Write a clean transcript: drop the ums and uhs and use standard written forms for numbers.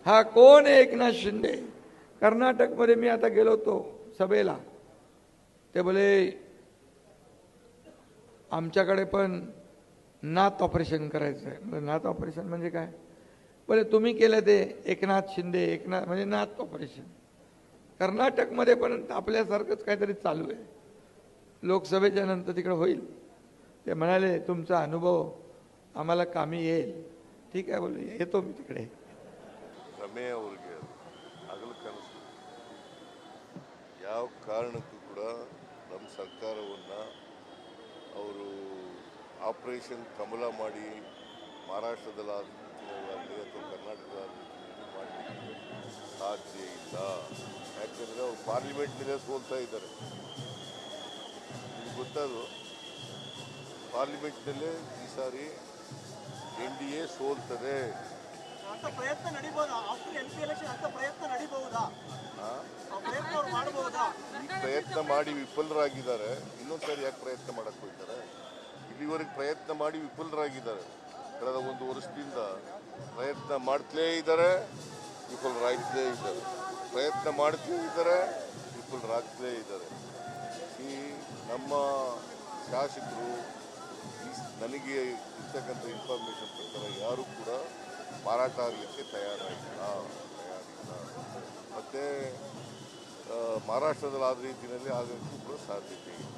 हा कोण आहे एकनाथ शिंदे? कर्नाटकमध्ये मी आता गेलो होतो सभेला, ते बोले आमच्याकडे पण नात ऑपरेशन करायचं आहे. म्हणजे नात ऑपरेशन म्हणजे काय? बोले तुम्ही केलं ते एकनाथ शिंदे, एकनाथ म्हणजे नात ऑपरेशन. कर्नाटकमध्ये पण आपल्यासारखंच काहीतरी चालू आहे. लोकसभेच्या नंतर तिकडे होईल. ते म्हणाले तुमचा अनुभव आम्हाला कामी येईल. ठीक आहे बोले, येतो मी तिकडे. ರಮೆ ಅವ್ರಿಗೆ ಹಗಲು ಕನಸು. ಯಾವ ಕಾರಣಕ್ಕೂ ಕೂಡ ನಮ್ಮ ಸರ್ಕಾರವನ್ನು ಅವರು ಆಪರೇಷನ್ ಕಮಲ ಮಾಡಿ ಮಹಾರಾಷ್ಟ್ರದಲ್ಲಾಗಲಿ ಅಥವಾ ಕರ್ನಾಟಕದಲ್ಲಿ ಮಾಡಲಿಕ್ಕೆ ಸಾಧ್ಯ ಇಲ್ಲ. ಯಾಕೆಂದರೆ ಅವರು ಪಾರ್ಲಿಮೆಂಟ್ನಲ್ಲೇ ಸೋಲ್ತಾ ಇದ್ದಾರೆ. ನಿಮ್ಗೆ ಗೊತ್ತದು, ಪಾರ್ಲಿಮೆಂಟ್ನಲ್ಲೇ ಈ ಸಾರಿ NDA ಸೋಲ್ತದೆ. ಅಂತ ಪ್ರಯತ್ನ ನಡೀಬಹುದಾ? ಆಫ್ಟರ್ MP ಎಲೆಕ್ಷನ್ ಅಂತ ಪ್ರಯತ್ನ ನಡೀಬಹುದಾ? ಪ್ರಯತ್ನ ಅವ್ರು ಮಾಡಬಹುದಾ? ಪ್ರಯತ್ನ ಮಾಡಿ ವಿಫಲರಾಗಿದ್ದಾರೆ. ಇನ್ನೊಂದ್ಸರಿ ಯಾಕೆ ಪ್ರಯತ್ನ ಮಾಡಕ್ಕೆ ಹೋಗ್ತಾರೆ? ಇಲ್ಲಿವರೆಗೆ ಪ್ರಯತ್ನ ಮಾಡಿ ವಿಫಲರಾಗಿದ್ದಾರೆ. ಕಳೆದ ಒಂದು ವರ್ಷದಿಂದ ಪ್ರಯತ್ನ ಮಾಡ್ತಲೇ ಇದ್ದಾರೆ, ವಿಫಲರಾಗ್ತಲೇ ಇದ್ದಾರೆ. ಪ್ರಯತ್ನ ಮಾಡ್ತಲೇ ಇದ್ದಾರೆ, ವಿಫಲರಾಗ್ತಲೇ ಇದ್ದಾರೆ. ಈ ನಮ್ಮ ಶಾಸಕರು ನನಗೆ ಇರ್ತಕ್ಕಂಥ ಇನ್ಫಾರ್ಮೇಷನ್ ಪ್ರಕಾರ ಯಾರೂ ಕೂಡ ಮಾರಾಟ ಆಗಲಿಕ್ಕೆ ತಯಾರಿಲ್ಲ. ಮತ್ತು ಮಹಾರಾಷ್ಟ್ರದಲ್ಲಿ ಆದ ರೀತಿಯಲ್ಲಿ ಆಗೋಕ್ಕೂ ಕೂಡ ಸಾಧ್ಯತೆ ಇಲ್ಲ.